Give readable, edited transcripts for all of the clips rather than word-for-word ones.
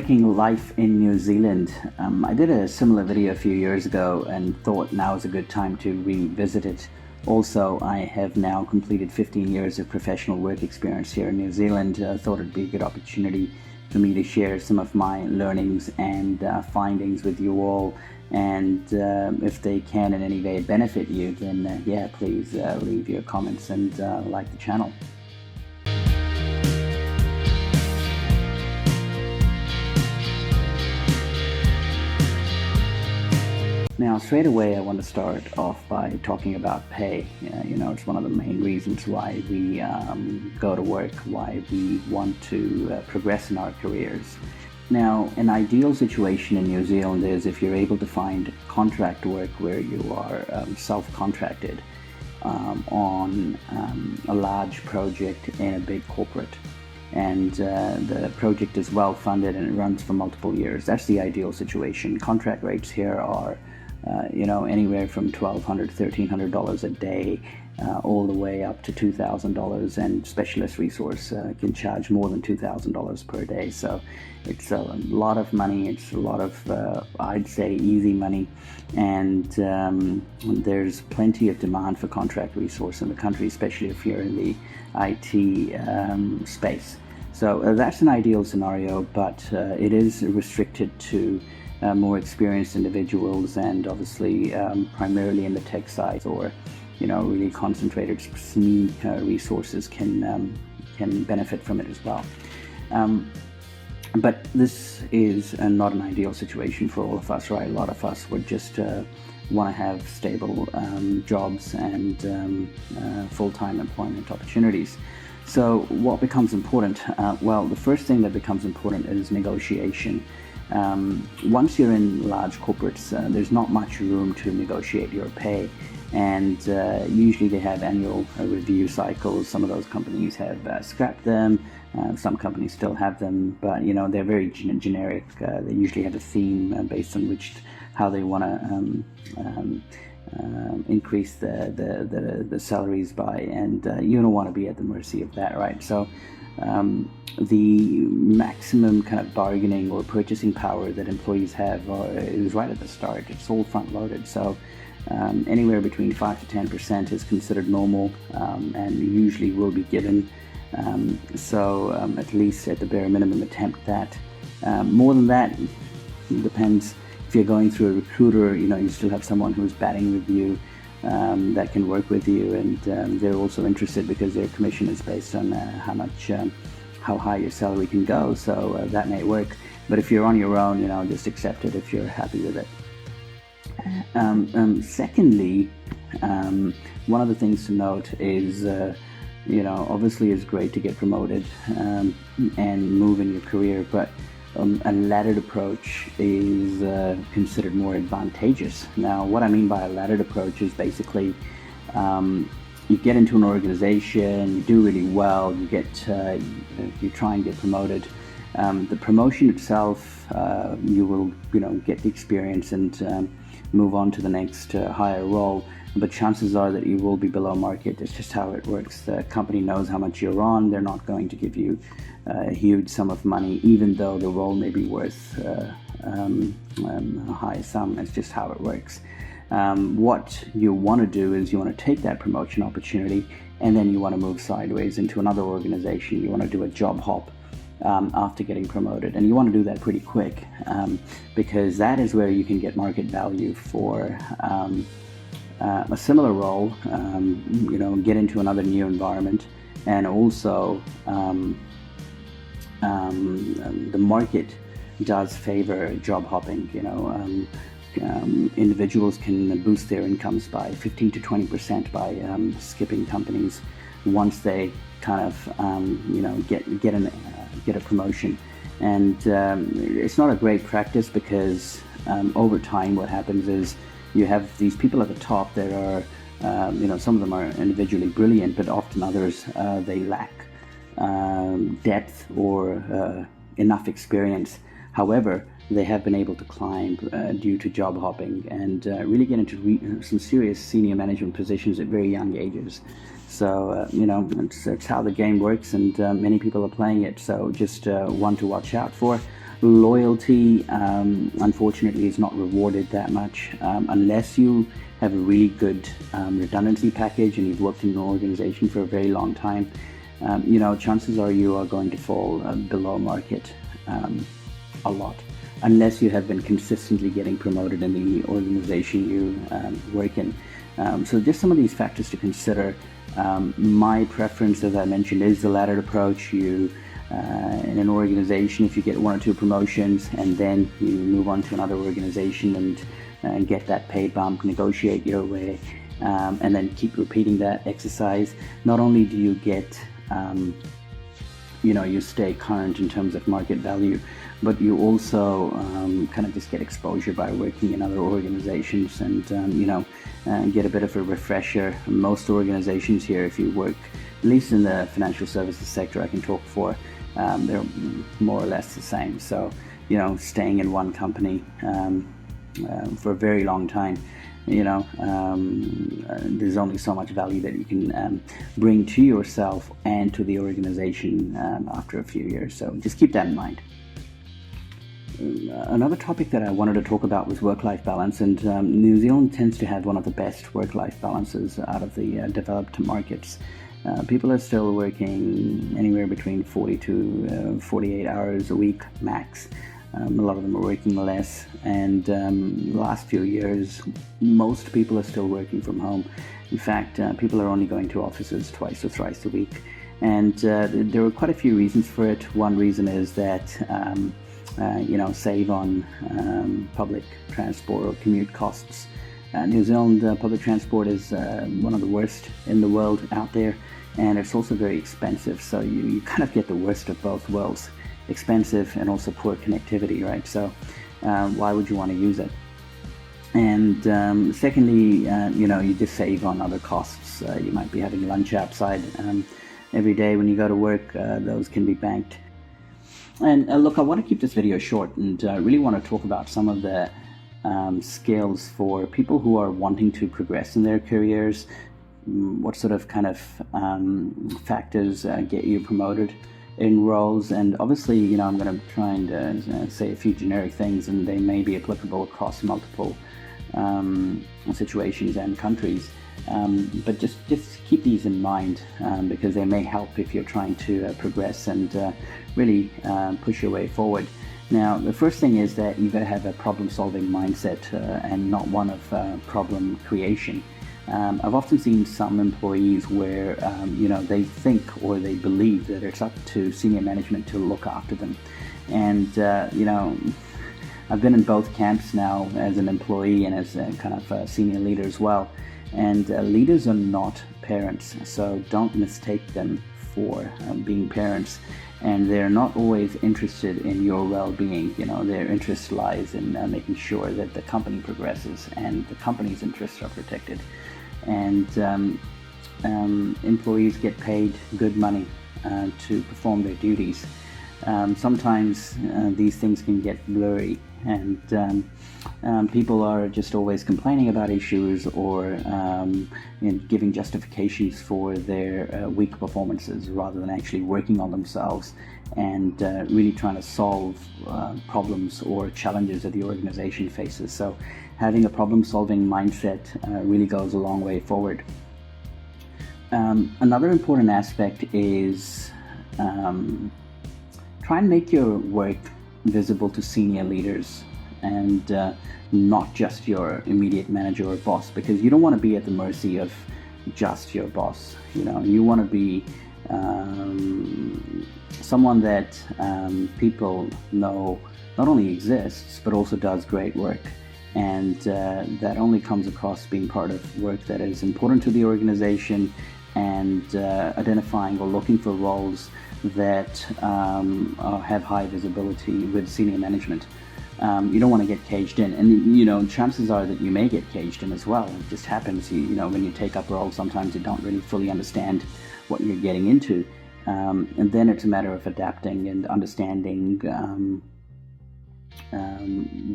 working life in New Zealand. I did a similar video a few years ago and thought now is a good time to revisit it. Also, I have now completed 15 years of professional work experience here in New Zealand. I thought it'd be a good opportunity for me to share some of my learnings and findings with you all. And if they can in any way benefit you, then yeah, please leave your comments and like the channel. Now, straight away, I want to start off by talking about pay. It's one of the main reasons why we go to work, why we want to progress in our careers. Now, an ideal situation in New Zealand is if you're able to find contract work where you are self-contracted on a large project in a big corporate. And the project is well funded and it runs for multiple years. That's the ideal situation. Contract rates here are anywhere from $1,200, $1,300 a day, all the way up to $2,000, and specialist resource can charge more than $2,000 per day. So it's a lot of money. It's a lot of, I'd say, easy money, and there's plenty of demand for contract resource in the country, especially if you're in the IT space. So that's an ideal scenario, but it is restricted to more experienced individuals, and obviously primarily in the tech side, or really concentrated SME resources can benefit from it as well. But this is not an ideal situation for all of us, right? A lot of us would just want to have stable jobs and full-time employment opportunities. So what becomes important? Well, the first thing that becomes important is negotiation. Once you're in large corporates, there's not much room to negotiate your pay, and usually they have annual review cycles. Some of those companies have scrapped them, some companies still have them, but they're very generic. They usually have a theme based on how they want to increase the salaries by, and you don't want to be at the mercy of that, right? So the maximum kind of bargaining or purchasing power that employees have is right at the start. It's all front loaded. So anywhere between 5 to 10% is considered normal, and usually will be given. So at least at the bare minimum, attempt that. More than that, it depends. If you're going through a recruiter, you still have someone who's batting with you, that can work with you, and they're also interested because their commission is based on how high your salary can go. So that may work. But if you're on your own, just accept it if you're happy with it. Secondly, one of the things to note is, obviously it's great to get promoted and move in your career, but a laddered approach is considered more advantageous. Now, what I mean by a laddered approach is basically you get into an organization, you do really well, you try and get promoted. The promotion itself, you will get the experience and move on to the next higher role, but chances are that you will be below market. It's just how it works. The company knows how much you're on. They're not going to give you a huge sum of money, even though the role may be worth a high sum. It's just how it works. What you want to do is you want to take that promotion opportunity, and then you want to move sideways into another organization. You want to do a job hop after getting promoted, and you want to do that pretty quick, because that is where you can get market value for a similar role, get into another new environment, and also the market does favor job hopping. Individuals can boost their incomes by 15 to 20% by skipping companies once they kind of get a promotion. And it's not a great practice, because over time what happens is you have these people at the top that are some of them are individually brilliant, but often others they lack depth or enough experience. However, they have been able to climb due to job hopping and really get into some serious senior management positions at very young ages. So, it's how the game works, and many people are playing it. So just one to watch out for. Loyalty, unfortunately, is not rewarded that much unless you have a really good redundancy package and you've worked in an organization for a very long time. Chances are you are going to fall below market a lot, unless you have been consistently getting promoted in the organization you work in. So just some of these factors to consider. My preference, as I mentioned, is the laddered approach. You in an organization, if you get one or two promotions and then you move on to another organization and get that pay bump, negotiate your way, and then keep repeating that exercise, not only do you get you stay current in terms of market value, but you also kind of just get exposure by working in other organizations and get a bit of a refresher. Most organizations here, if you work at least in the financial services sector, I can talk for, they're more or less the same. So staying in one company for a very long time, there's only so much value that you can bring to yourself and to the organization after a few years. So just keep that in mind. Another topic that I wanted to talk about was work-life balance, and New Zealand tends to have one of the best work-life balances out of the developed markets. People are still working anywhere between 40 to 48 hours a week max. A lot of them are working less, and the last few years most people are still working from home. In fact, people are only going to offices twice or thrice a week, and there are quite a few reasons for it. One reason is that save on public transport or commute costs. New Zealand public transport is one of the worst in the world out there, and it's also very expensive, so you kind of get the worst of both worlds. Expensive and also poor connectivity, right? So why would you want to use it? And secondly, you just save on other costs. You might be having lunch outside every day when you go to work. Those can be banked. And look, I want to keep this video short and really want to talk about some of the skills for people who are wanting to progress in their careers. What sort of kind of factors get you promoted in roles? And obviously, I'm going to try and say a few generic things, and they may be applicable across multiple situations and countries. But just keep these in mind because they may help if you're trying to progress and really push your way forward. Now, the first thing is that you've got to have a problem-solving mindset and not one of problem creation. I've often seen some employees where they think or they believe that it's up to senior management to look after them, and I've been in both camps now as an employee and as a kind of a senior leader as well. And leaders are not parents, so don't mistake them for being parents. And they're not always interested in your well-being. Their interest lies in making sure that the company progresses and the company's interests are protected. And employees get paid good money to perform their duties. Sometimes these things can get blurry, and people are just always complaining about issues or giving justifications for their weak performances rather than actually working on themselves and really trying to solve problems or challenges that the organization faces. So having a problem-solving mindset really goes a long way forward. Another important aspect is try and make your work visible to senior leaders and not just your immediate manager or boss, because you don't want to be at the mercy of just your boss. You want to be someone that people know not only exists but also does great work, and that only comes across being part of work that is important to the organization and identifying or looking for roles that have high visibility with senior management. You don't want to get caged in, and chances are that you may get caged in as well. It just happens. When you take up roles, sometimes you don't really fully understand what you're getting into, and then it's a matter of adapting and understanding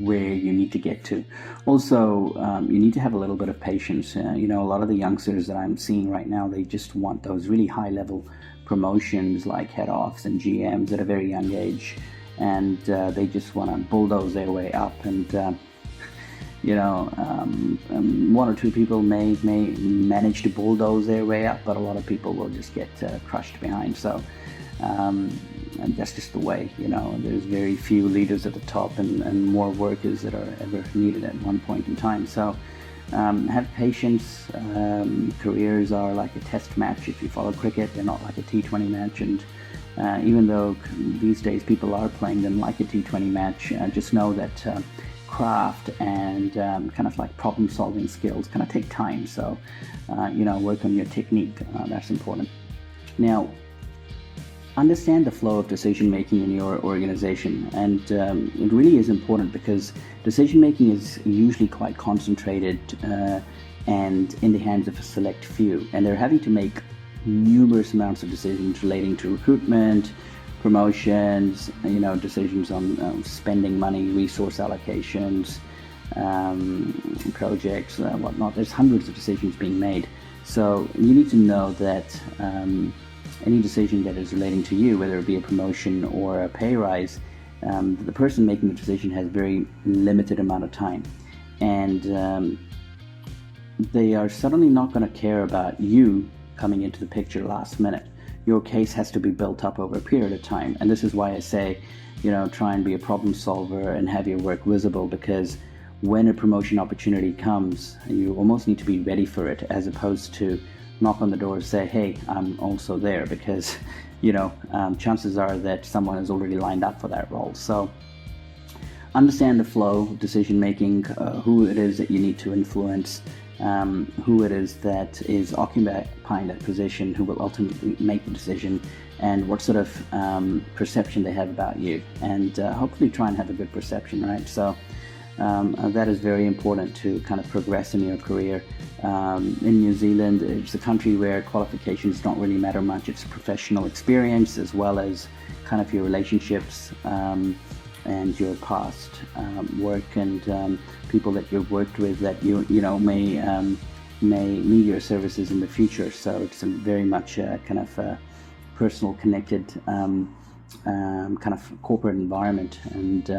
where you need to get to. Also, you need to have a little bit of patience. A lot of the youngsters that I'm seeing right now, they just want those really high-level promotions like head-offs and GMs at a very young age. and they just want to bulldoze their way up, and one or two people may manage to bulldoze their way up, but a lot of people will just get crushed behind. So and that's just the way, there's very few leaders at the top, and more workers that are ever needed at one point in time. So have patience. Careers are like a test match. If you follow cricket, they're not like a T20 match, and even though these days people are playing them like a T20 match, just know that craft and kind of like problem solving skills kind of take time. So work on your technique. That's important. Now, understand the flow of decision making in your organization, and it really is important because decision making is usually quite concentrated and in the hands of a select few, and they're having to make numerous amounts of decisions relating to recruitment, promotions, decisions on spending money, resource allocations, projects, whatnot. There's hundreds of decisions being made. So you need to know that any decision that is relating to you, whether it be a promotion or a pay rise, the person making the decision has very limited amount of time, and they are suddenly not going to care about you coming into the picture last minute. Your case has to be built up over a period of time, and this is why I say, try and be a problem solver and have your work visible, because when a promotion opportunity comes, you almost need to be ready for it, as opposed to knock on the door and say, hey, I'm also there, because chances are that someone is already lined up for that role. So understand the flow of decision making, who it is that you need to influence, who it is that is occupying that position, who will ultimately make the decision, and what sort of perception they have about you, and hopefully try and have a good perception, right? So that is very important to kind of progress in your career. In New Zealand, it's a country where qualifications don't really matter much. It's professional experience as well as kind of your relationships and your past work, and people that you've worked with that you may need your services in the future. So it's a very much kind of personal, connected kind of corporate environment, and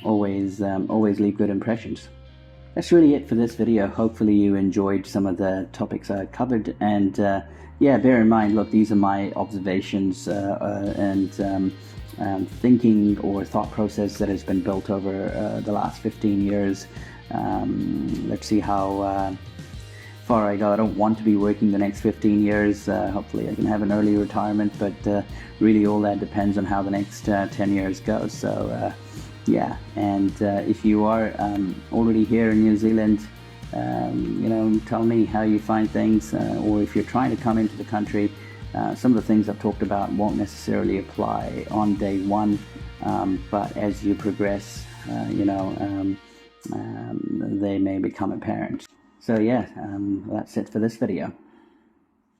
always leave good impressions. That's really it for this video. Hopefully you enjoyed some of the topics I covered, and bear in mind, look, these are my observations and thinking or thought process that has been built over the last 15 years. Let's see how far I go. I don't want to be working the next 15 years. Hopefully I can have an early retirement, but really all that depends on how the next 10 years go. So and if you are already here in New Zealand, tell me how you find things, or if you're trying to come into the country, some of the things I've talked about won't necessarily apply on day one, but as you progress, they may become apparent. So that's it for this video.